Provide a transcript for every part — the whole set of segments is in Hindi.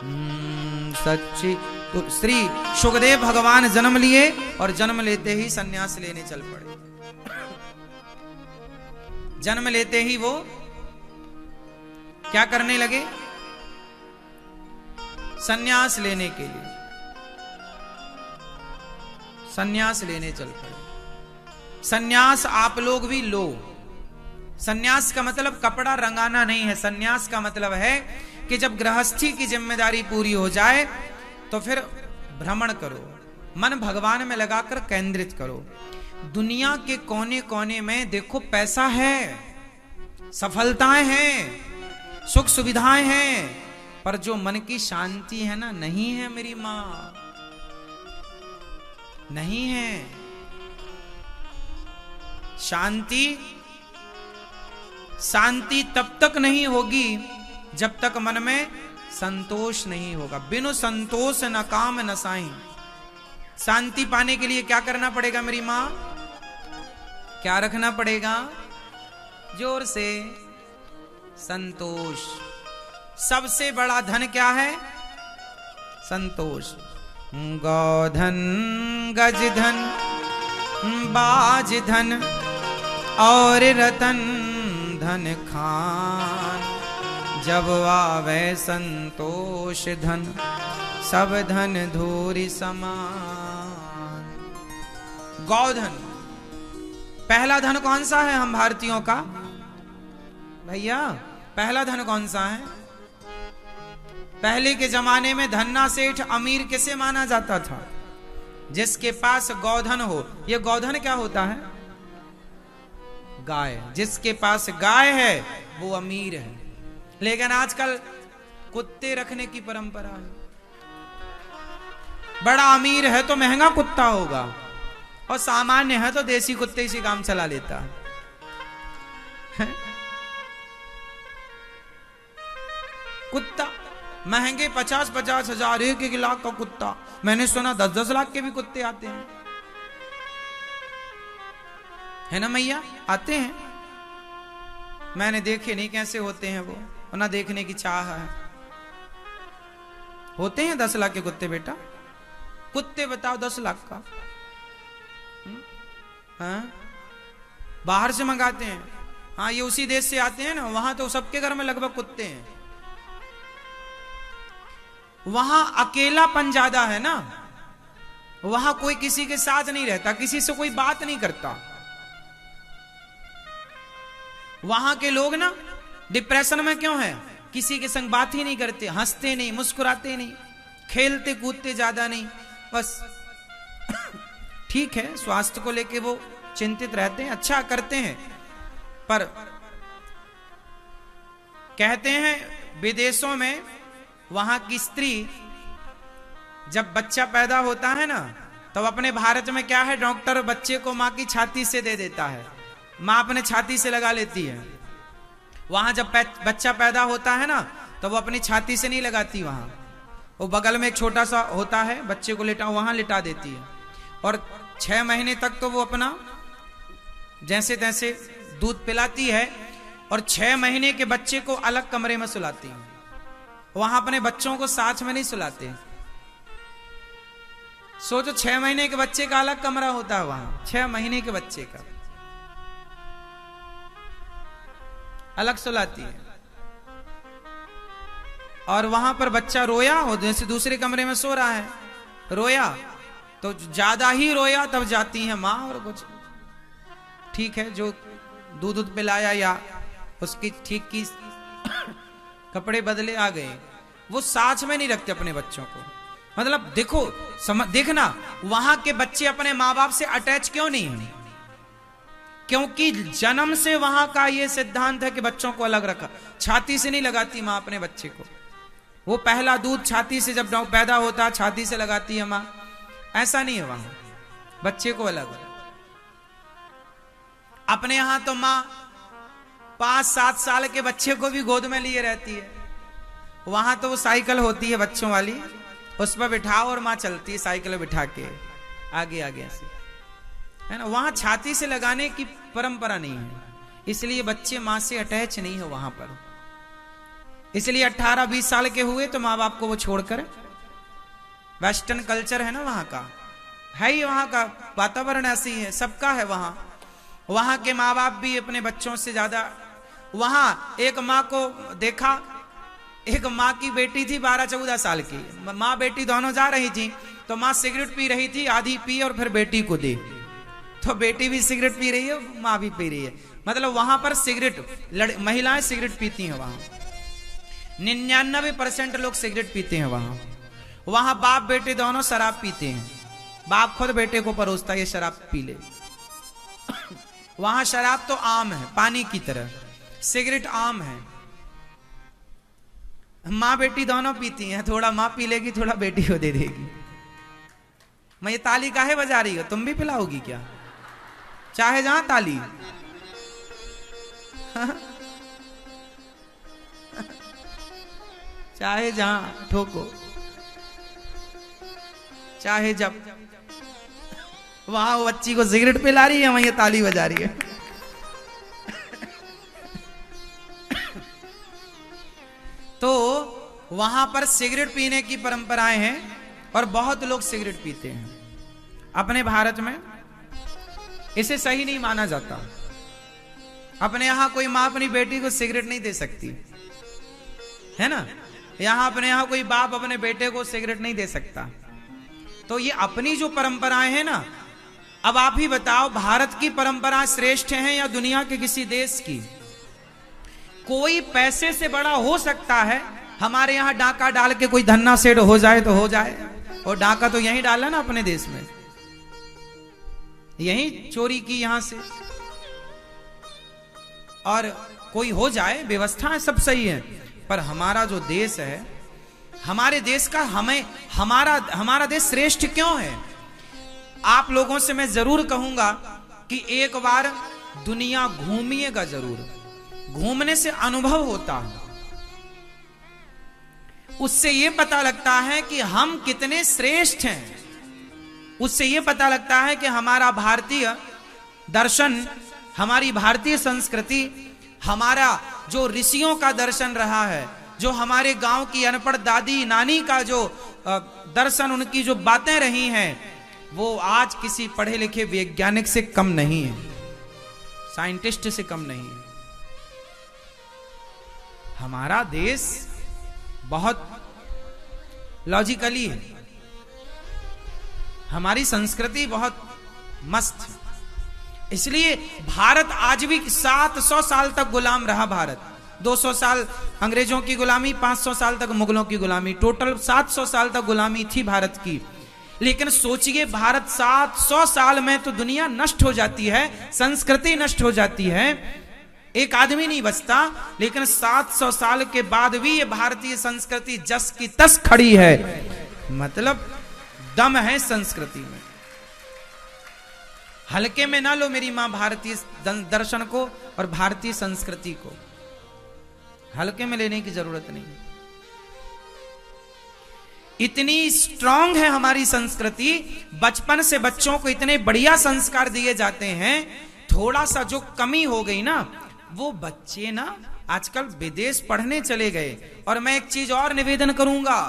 सच्ची। तो श्री सुखदेव भगवान जन्म लिए और जन्म लेते ही सन्यास लेने चल पड़े। जन्म लेते ही वो क्या करने लगे? सन्यास लेने के लिए सन्यास लेने चल पड़े। सन्यास आप लोग भी लो। सन्यास का मतलब कपड़ा रंगाना नहीं है। सन्यास का मतलब है कि जब गृहस्थी की जिम्मेदारी पूरी हो जाए तो फिर भ्रमण करो, मन भगवान में लगाकर केंद्रित करो। दुनिया के कोने कोने में देखो पैसा है, सफलताएं हैं, सुख सुविधाएं हैं, पर जो मन की शांति है ना, नहीं है मेरी मां, नहीं है। शांति तब तक नहीं होगी जब तक मन में संतोष नहीं होगा। बिनु संतोष न काम न साईं। शांति पाने के लिए क्या करना पड़ेगा मेरी मां? क्या रखना पड़ेगा? जोर से, संतोष। सबसे बड़ा धन क्या है? संतोष। गौधन, गजधन, बाजधन और रतन धन खान, जब आवे संतोष धन, सब धन धूरि समान। गौधन पहला धन कौन सा है हम भारतीयों का? भैया पहला धन कौन सा है? पहले के जमाने में धन्ना सेठ अमीर किसे माना जाता था? जिसके पास गौधन हो। ये गौधन क्या होता है? गाय। जिसके पास गाय है वो अमीर है। लेकिन आजकल कुत्ते रखने की परंपरा है। बड़ा अमीर है तो महंगा कुत्ता होगा, और सामान्य है तो देसी कुत्ते से काम चला लेता है। कुत्ता महंगे 50-50 हजार, 1-1 लाख का कुत्ता। मैंने सुना 10-10 लाख के भी कुत्ते आते हैं, है ना मैया? आते हैं। मैंने देखे नहीं कैसे होते हैं वो, ना देखने की चाह है। होते हैं 10 लाख के कुत्ते बेटा? कुत्ते बताओ 10 लाख का? हाँ? बाहर से मंगाते हैं। हाँ, ये उसी देश से आते हैं ना, वहां तो सबके घर में लगभग कुत्ते हैं। वहां अकेलापन ज्यादा है ना, वहां कोई किसी के साथ नहीं रहता, किसी से कोई बात नहीं करता। वहां के लोग ना डिप्रेशन में क्यों है? किसी के संग बात ही नहीं करते, हंसते नहीं, मुस्कुराते नहीं, खेलते कूदते ज्यादा नहीं, बस। ठीक है, स्वास्थ्य को लेके वो चिंतित रहते हैं, अच्छा करते हैं, पर कहते हैं विदेशों में वहां की स्त्री जब बच्चा पैदा होता है ना, तब अपने भारत में क्या है, डॉक्टर बच्चे को मां की छाती से दे देता है, मां अपने छाती से लगा लेती है। वहां जब बच्चा पैदा होता है ना, तो वो अपनी छाती से नहीं लगाती, वहां वो बगल में एक छोटा सा होता है, बच्चे को लेटा, वहां लिटा देती है। और 6 महीने तक तो वो अपना जैसे तैसे दूध पिलाती है, और 6 महीने के बच्चे को अलग कमरे में सुलाती है। वहां अपने बच्चों को साथ में नहीं सुलाते। सोचो, 6 महीने के बच्चे का अलग कमरा होता है वहां, 6 महीने के बच्चे का अलग सुलाती है। और वहां पर बच्चा रोया हो, जैसे दूसरे कमरे में सो रहा है, रोया तो ज्यादा ही रोया तब जाती है मां, और कुछ ठीक है, जो दूध पिलाया या उसकी ठीक की कपड़े बदले आ गए, वो साथ में नहीं रखते अपने बच्चों को। मतलब देखो, देखना वहां के बच्चे अपने माँ बाप से अटैच क्यों नहीं है? क्योंकि जन्म से वहां का ये सिद्धांत है कि बच्चों को अलग रखा। छाती से नहीं लगाती मां अपने बच्चे को। वो पहला दूध छाती से जब पैदा होता है, छाती से लगाती है मां, ऐसा नहीं है वहां, बच्चे को अलग। अपने यहां तो मां 5-7 साल के बच्चे को भी गोद में लिए रहती है। वहां तो वो साइकिल होती है बच्चों वाली, उस पर बिठाओ और मां चलती है साइकिल बिठा के आगे आगे ऐसे, है ना। वहां छाती से लगाने की परंपरा नहीं है, इसलिए बच्चे मां से अटैच नहीं है वहां पर। इसलिए 18-20 साल के हुए तो माँ बाप को वो छोड़कर, वेस्टर्न कल्चर है ना वहां का, है ही वहां का वातावरण ऐसी है, सबका है वहां। वहां के माँ बाप भी अपने बच्चों से ज्यादा, वहां एक माँ को देखा, एक माँ की बेटी थी 12-14 साल की, माँ बेटी दोनों जा रही थी, तो माँ सिगरेट पी रही थी, आधी पी और फिर बेटी को दी, तो बेटी भी सिगरेट पी रही है, माँ भी पी रही है। मतलब वहां पर सिगरेट, महिलाएं सिगरेट पीती हैं वहां, 99% लोग सिगरेट पीते हैं वहां। वहां बाप बेटे दोनों शराब पीते हैं, बाप खुद बेटे को परोसता है ये शराब पी ले। वहां शराब तो आम है, पानी की तरह, सिगरेट आम है। माँ बेटी दोनों पीती हैं, थोड़ा माँ पी लेगी, थोड़ा बेटी को दे देगी। मैं ये ताली काहे बजा रही हो, तुम भी पिलाओगी क्या? चाहे जहां ताली चाहे जहां ठोको, चाहे जब, वहां वो बच्ची को सिगरेट पिला रही है, वहां ये ताली बजा रही है। तो वहां पर सिगरेट पीने की परंपराएं हैं और बहुत लोग सिगरेट पीते हैं। अपने भारत में इसे सही नहीं माना जाता। अपने यहां कोई मां अपनी बेटी को सिगरेट नहीं दे सकती है ना, यहां अपने यहां कोई बाप अपने बेटे को सिगरेट नहीं दे सकता। तो ये अपनी जो परंपराएं हैं ना, अब आप ही बताओ भारत की परंपरा श्रेष्ठ है या दुनिया के किसी देश की? कोई पैसे से बड़ा हो सकता है, हमारे यहां डाका डाल के कोई धन्ना सेठ हो जाए तो हो जाए, और डाका तो यहीं डाला ना अपने देश में, यहीं चोरी की यहां से, और कोई हो जाए, व्यवस्था है, सब सही है। पर हमारा जो देश है, हमारे देश का, हमारा देश श्रेष्ठ क्यों है? आप लोगों से मैं जरूर कहूंगा कि एक बार दुनिया घूमिएगा जरूर, घूमने से अनुभव होता है, उससे यह पता लगता है कि हम कितने श्रेष्ठ हैं, उससे यह पता लगता है कि हमारा भारतीय दर्शन, हमारी भारतीय संस्कृति, हमारा जो ऋषियों का दर्शन रहा है, जो हमारे गांव की अनपढ़ दादी नानी का जो दर्शन, उनकी जो बातें रही हैं, वो आज किसी पढ़े लिखे वैज्ञानिक से कम नहीं है, साइंटिस्ट से कम नहीं है। हमारा देश बहुत लॉजिकली है, हमारी संस्कृति बहुत मस्त है। इसलिए भारत आज भी 700 साल तक गुलाम रहा। भारत 200 साल अंग्रेजों की गुलामी, 500 साल तक मुगलों की गुलामी, टोटल 700 साल तक गुलामी थी भारत की। लेकिन सोचिए, भारत 700 साल में तो दुनिया नष्ट हो जाती है, संस्कृति नष्ट हो जाती है, एक आदमी नहीं बचता, लेकिन 700 साल के बाद भी ये भारतीय संस्कृति जस की तस खड़ी है। मतलब दम है संस्कृति में। हल्के में ना लो मेरी मां भारतीय दर्शन को और भारतीय संस्कृति को, हल्के में लेने की जरूरत नहीं। इतनी स्ट्रांग है हमारी संस्कृति, बचपन से बच्चों को इतने बढ़िया संस्कार दिए जाते हैं। थोड़ा सा जो कमी हो गई ना, वो बच्चे ना आजकल विदेश पढ़ने चले गए। और मैं एक चीज और निवेदन करूंगा,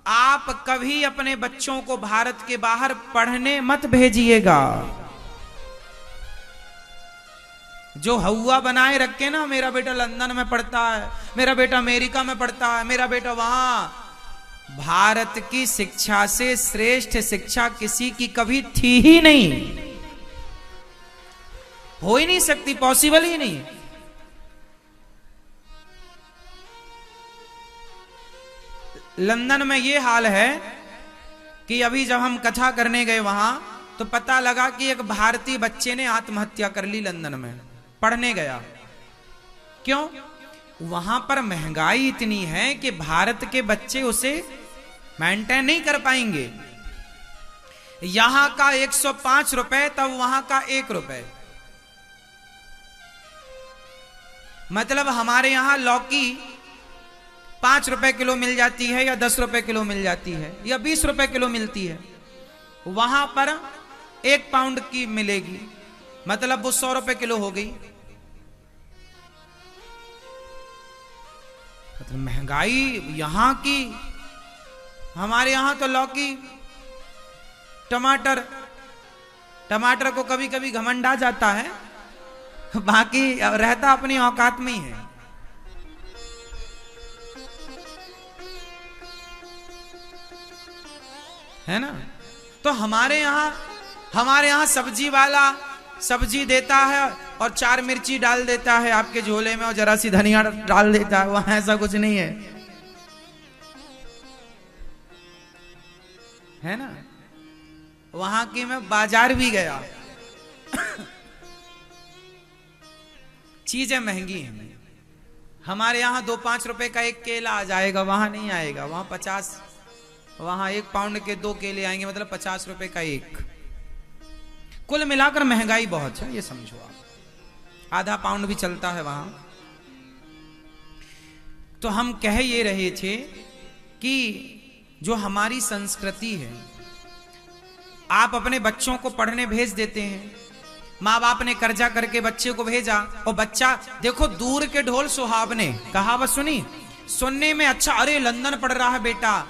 आप कभी अपने बच्चों को भारत के बाहर पढ़ने मत भेजिएगा। जो हवा बनाए रखे ना, मेरा बेटा लंदन में पढ़ता है, मेरा बेटा अमेरिका में पढ़ता है, मेरा बेटा वहां, भारत की शिक्षा से श्रेष्ठ शिक्षा किसी की कभी थी ही नहीं, हो ही नहीं सकती, पॉसिबल ही नहीं। लंदन में यह हाल है कि अभी जब हम कथा करने गए वहां, तो पता लगा कि एक भारतीय बच्चे ने आत्महत्या कर ली लंदन में, पढ़ने गया। क्यों? वहां पर महंगाई इतनी है कि भारत के बच्चे उसे मेंटेन नहीं कर पाएंगे। यहां का 105 रुपए, तब वहां का 1 रुपए। मतलब हमारे यहां लौकी 5 रुपए किलो मिल जाती है, या 10 रुपए किलो मिल जाती है, या 20 रुपए किलो मिलती है। वहां पर 1 पाउंड की मिलेगी, मतलब वो 100 रुपए किलो हो गई। तो महंगाई यहाँ की, हमारे यहाँ तो लौकी टमाटर, टमाटर को कभी कभी घमंड आ जाता है, बाकी रहता अपनी औकात में ही है ना। तो हमारे यहाँ सब्जी वाला सब्जी देता है और 4 मिर्ची डाल देता है आपके झोले में और जरा सी धनिया डाल देता है, वहां ऐसा कुछ नहीं है ना। वहां की मैं बाजार भी गया चीजें महंगी हैं। हमारे यहाँ 2-5 रुपए का एक केला आ जाएगा, वहां नहीं आएगा, वहां 50, वहां 1 पाउंड के 2 केले आएंगे, मतलब 50 रुपए का एक। कुल मिलाकर महंगाई बहुत है, ये समझो आप। आधा पाउंड भी चलता है वहां। तो हम कह ये रहे थे कि जो हमारी संस्कृति है, आप अपने बच्चों को पढ़ने भेज देते हैं, माँ बाप ने कर्जा करके बच्चे को भेजा और बच्चा देखो दूर के ढोल सुहावने, कहावत सुनी, सुनने में अच्छा, अरे लंदन पढ़ रहा है बेटा,